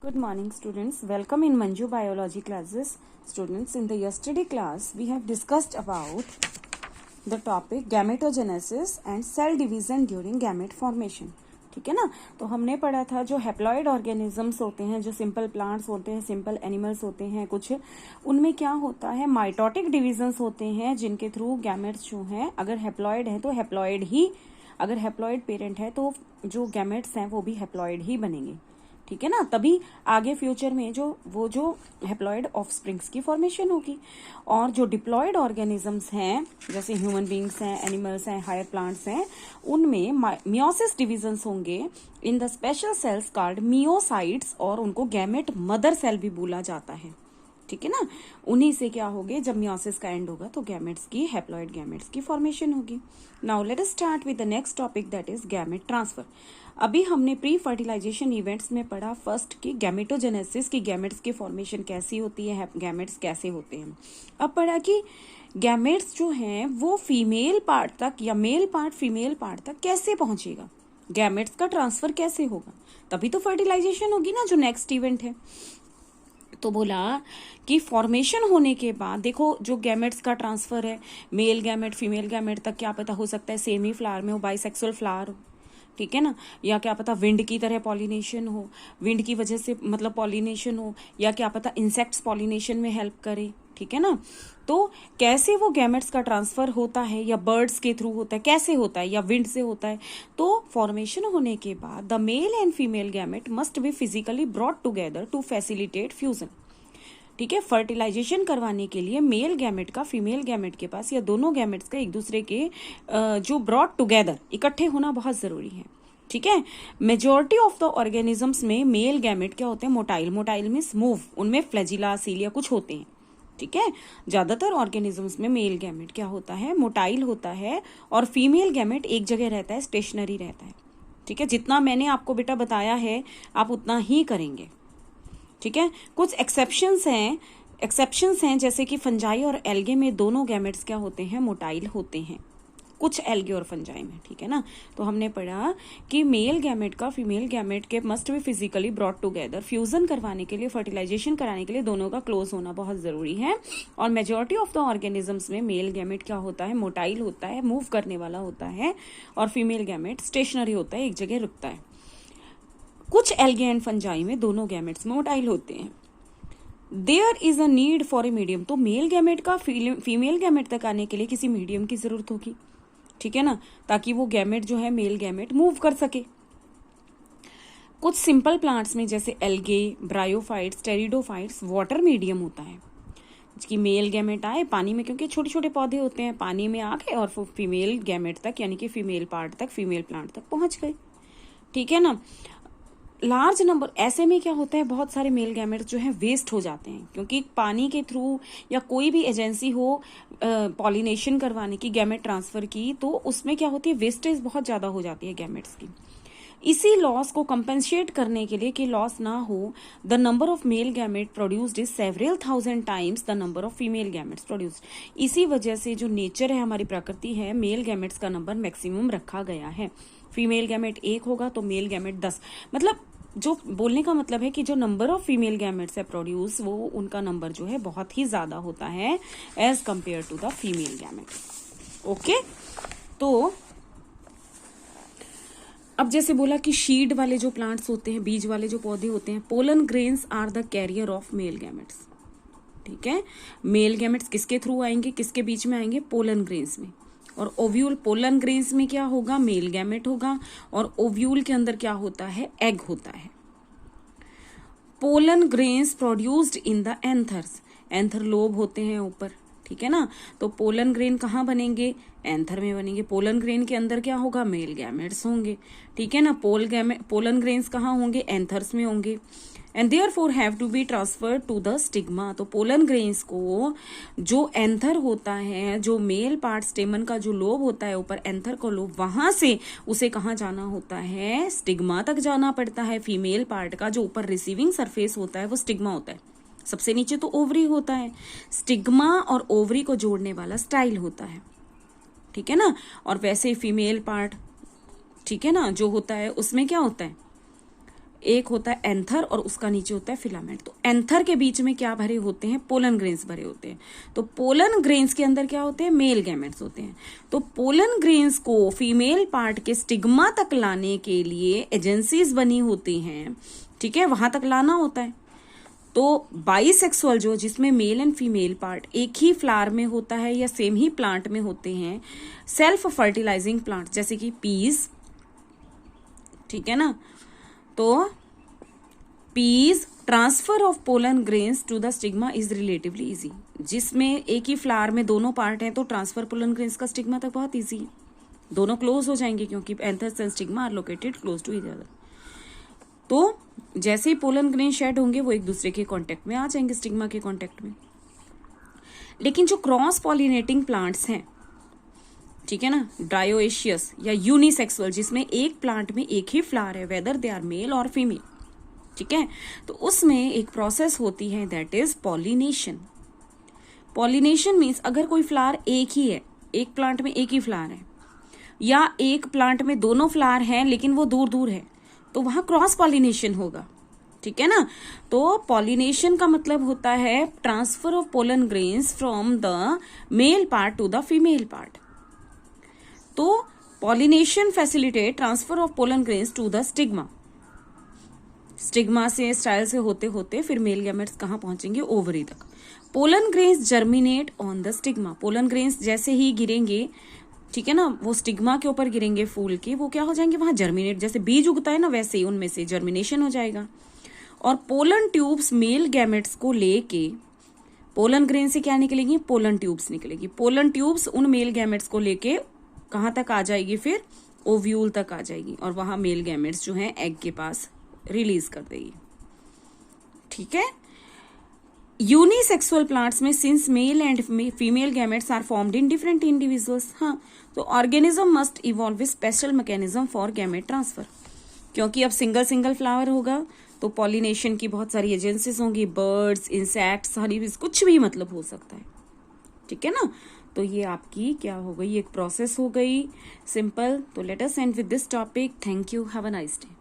Good morning, students. Welcome in Manju Biology classes. Students, in the yesterday class, we have discussed about the topic gametogenesis and cell division during gamete formation. ठीक है ना। तो हमने पढ़ा था जो haploid organisms होते हैं, जो सिंपल प्लांट्स होते हैं, सिंपल एनिमल्स होते हैं कुछ, उनमें क्या होता है, माइटोटिक डिविजन्स होते हैं जिनके थ्रू गैमेट्स जो हैं, अगर हैप्लॉइड है तो हैप्लॉइड ही, अगर हैप्लॉइड पेरेंट है तो जो गैमेट्स हैं वो भी हैप्लॉइड ही बनेंगे। ठीक है ना। तभी आगे फ्यूचर में जो हैप्लॉइड ऑफस्प्रिंग्स की फॉर्मेशन होगी। और जो डिप्लॉइड ऑर्गेनिजम्स हैं, जैसे ह्यूमन बींग्स हैं, एनिमल्स हैं, हायर प्लांट्स हैं, उनमें मियोसिस डिविजन्स होंगे in the special cells called myocytes, और उनको गैमेट मदर सेल भी बोला जाता है। ठीक है ना। उन्हीं से क्या होगे, जब मियोसिस का एंड होगा तो गैमेट्स की, हैप्लॉइड गैमेट्स की फॉर्मेशन होगी। Now let us start with the next topic, that is gamete transfer. अभी हमने प्री फर्टिलाइजेशन इवेंट्स में पढ़ा फर्स्ट की गैमेटोजेनेसिस की, गैमेट्स की फॉर्मेशन कैसी होती है, गैमेट्स कैसे होते हैं। अब पढ़ा कि गैमेट्स जो हैं वो फीमेल पार्ट तक या मेल पार्ट फीमेल पार्ट तक कैसे पहुंचेगा, गैमेट्स का ट्रांसफर कैसे होगा, तभी तो फर्टिलाइजेशन होगी ना, जो नेक्स्ट इवेंट है। तो बोला कि फॉर्मेशन होने के बाद देखो, जो गैमेट्स का ट्रांसफर है, मेल गैमेट फीमेल गैमेट तक, क्या पता हो सकता है सेमी फ्लावर में हो, बाइसेक्सुअल फ्लावर हो, ठीक है ना, या क्या पता विंड की तरह पॉलिनेशन हो, विंड की वजह से मतलब पॉलिनेशन हो, या क्या पता इंसेक्ट्स पॉलिनेशन में हेल्प करे। ठीक है ना। तो कैसे वो गैमेट्स का ट्रांसफर होता है, या बर्ड्स के थ्रू होता है, कैसे होता है, या विंड से होता है। तो फॉर्मेशन होने के बाद the male and female gamete must be physically brought together to facilitate fusion. ठीक है। फर्टिलाइजेशन करवाने के लिए मेल गैमेट का फीमेल गैमेट के पास, या दोनों गैमेट्स का एक दूसरे के जो ब्रॉट टुगेदर इकट्ठे होना बहुत जरूरी है। ठीक है। मेजोरिटी ऑफ द ऑर्गेनिजम्स में मेल गैमेट क्या होते हैं, मोटाइल, मोटाइल मीन्स मूव, उनमें फ्लैजिला सीलिया कुछ होते हैं। ठीक है। ज्यादातर ऑर्गेनिजम्स में मेल गैमेट क्या होता है, मोटाइल होता है, और फीमेल गैमेट एक जगह रहता है, स्टेशनरी रहता है। ठीक है। जितना मैंने आपको बेटा बताया है आप उतना ही करेंगे। ठीक है। कुछ एक्सेप्शंस हैं जैसे कि फंजाई और एल्गे में दोनों गैमेट्स क्या होते हैं, मोटाइल होते हैं, कुछ एल्गे और फंजाई में। ठीक है ना। तो हमने पढ़ा कि मेल गैमेट का फीमेल गैमेट के must be physically brought together, fusion करवाने के लिए, फर्टिलाइजेशन कराने के लिए दोनों का क्लोज होना बहुत जरूरी है। और मेजोरिटी ऑफ द ऑर्गेनिजम्स में मेल गैमेट क्या होता है, मोटाइल होता है, मूव करने वाला होता है, और फीमेल गैमेट स्टेशनरी होता है, एक जगह रुकता है। कुछ एल्गे एंड फंजाई में दोनों गैमेट्स मोटाइल होते हैं। There is a need for a medium, तो मेल गैमेट का फीमेल गैमेट तक आने के लिए किसी मीडियम की जरूरत होगी। ठीक है ना, ताकि वो गैमेट जो है मेल गैमेट मूव कर सके। कुछ सिंपल प्लांट्स में जैसे algae, bryophytes, pteridophytes, water medium होता है कि मेल गैमेट आए पानी में, क्योंकि छोटे छोटे पौधे होते हैं, पानी में आ गए और वो फीमेल गैमेट तक यानी कि फीमेल पार्ट तक, फीमेल प्लांट तक पहुंच गए। ठीक है ना। लार्ज नंबर ऐसे में क्या होता है, बहुत सारे मेल गैमेट्स जो है वेस्ट हो जाते हैं, क्योंकि पानी के थ्रू या कोई भी एजेंसी हो पॉलिनेशन करवाने की, गैमेट ट्रांसफर की, तो उसमें क्या होती है, वेस्टेज बहुत ज्यादा हो जाती है गैमेट्स की। इसी लॉस को कंपेंसेट करने के लिए कि लॉस ना हो, the number of male gamete produced is several thousand times the number of female gametes produced. इसी वजह से जो नेचर है, हमारी प्रकृति है, मेल गैमेट्स का नंबर मैक्सिमम रखा गया है। फीमेल गैमेट 1 होगा तो मेल गैमेट 10, मतलब जो बोलने का मतलब है कि जो नंबर ऑफ फीमेल गैमेट्स है प्रोड्यूस, वो उनका नंबर जो है बहुत ही ज्यादा होता है as compared to the female gamete. Okay. तो अब जैसे बोला कि शीड वाले जो प्लांट्स होते हैं, बीज वाले जो पौधे होते हैं, pollen grains are the carrier of male gametes. ठीक है। मेल गैमेट्स किसके थ्रू आएंगे, किसके बीच में आएंगे, पोलन ग्रेन्स में। और ओव्यूल, पोलन ग्रेन्स में क्या होगा, मेल गैमेट होगा, और ओव्यूल के अंदर क्या होता है, एग होता है। Pollen grains produced in the anthers, anther lobe होते हैं ऊपर। ठीक है ना। तो पोलन ग्रेन कहाँ बनेंगे, एंथर में बनेंगे। पोलन ग्रेन के अंदर क्या होगा, मेल गैमेट्स होंगे। ठीक है ना। पोलन ग्रेन्स कहाँ होंगे, एंथर्स में होंगे। And therefore have to be transferred to the stigma. तो पोलन ग्रेन्स को जो एंथर होता है, जो मेल पार्ट स्टेमन का जो लोब होता है ऊपर, एंथर का लोब, वहां से उसे कहाँ जाना होता है, स्टिग्मा तक जाना पड़ता है। फीमेल पार्ट का जो ऊपर रिसीविंग सरफेस होता है वो स्टिग्मा होता है, सबसे नीचे तो ओवरी होता है। स्टिग्मा और ओवरी को जोड़ने वाला स्टाइल होता है। ठीक है ना। और वैसे फीमेल पार्ट, ठीक है ना, जो होता है उसमें क्या होता है, एक होता है एंथर और उसका नीचे होता है फिलामेंट। तो एंथर के बीच में क्या भरे होते हैं, पोलन ग्रेन्स भरे होते हैं। तो पोलन ग्रेन्स के अंदर क्या होते हैं, मेल गैमेट्स होते हैं। तो पोलन ग्रेन्स को फीमेल पार्ट के स्टिग्मा तक लाने के लिए एजेंसीज बनी होती हैं, ठीक है, वहां तक लाना होता है। तो बाइसेक्सुअल जो, जिसमें मेल एंड फीमेल पार्ट एक ही फ्लावर में होता है या सेम ही प्लांट में होते हैं, सेल्फ फर्टिलाइजिंग प्लांट जैसे कि पीज, ठीक है ना, तो peas transfer of pollen grains to the stigma is relatively easy. जिसमें एक ही फ्लावर में दोनों पार्ट हैं तो ट्रांसफर पोलन ग्रेन्स का स्टिग्मा तक बहुत इजी है, दोनों क्लोज हो जाएंगे क्योंकि anthers and stigma are located close to each other. तो जैसे ही पोलन ग्रेन शेड होंगे वो एक दूसरे के कांटेक्ट में आ जाएंगे, स्टिग्मा के कांटेक्ट में। लेकिन जो क्रॉस पॉलिनेटिंग प्लांट्स हैं, ठीक है ना, डायोएशियस या यूनिसेक्सुअल, जिसमें एक प्लांट में एक ही फ्लावर है, वेदर दे आर मेल और फीमेल, ठीक है, तो उसमें एक प्रोसेस होती है that is pollination. Pollination means अगर कोई फ्लावर एक ही है, एक प्लांट में एक ही फ्लावर है, या एक प्लांट में दोनों फ्लावर हैं लेकिन वो दूर दूर है, तो वहां क्रॉस पॉलिनेशन होगा, ठीक है ना। तो पॉलिनेशन का मतलब होता है transfer of pollen grains from the male part to the female part. तो pollination facilitate transfer of pollen grains to the stigma. Stigma से, स्टाइल से होते होते फिर मेल गैमेट्स कहां पहुंचेंगे, ओवरी तक। Pollen grains germinate on the stigma. Pollen grains जैसे ही गिरेंगे, ठीक है ना, वो स्टिग्मा के ऊपर गिरेंगे फूल के, वो क्या हो जाएंगे, वहां जर्मिनेट, जैसे बीज उगता है ना वैसे ही उनमें से जर्मिनेशन हो जाएगा। और पोलन ट्यूब्स मेल गैमेट्स को लेके, पोलन ग्रेन से क्या निकलेगी, पोलन ट्यूब्स निकलेगी। पोलन ट्यूब्स उन मेल गैमेट्स को लेके कहां तक आ जाएगी, फिर ओव्यूल तक आ जाएगी और वहां मेल गैमेट्स जो है एग के पास रिलीज कर देगी, ठीक है। यूनिसेक्सुअल प्लांट्स में since male and female gametes are formed in different individuals, हाँ, तो organism must evolve with special mechanism for gamete transfer. क्योंकि अब सिंगल सिंगल फ्लावर होगा तो पॉलिनेशन की बहुत सारी एजेंसीज होंगी, बर्ड्स, इंसेक्ट्स, हनी, कुछ भी मतलब हो सकता है, ठीक है ना। तो ये आपकी क्या हो गई, एक प्रोसेस हो गई सिंपल। तो let us and with this topic. Thank you, have a nice day.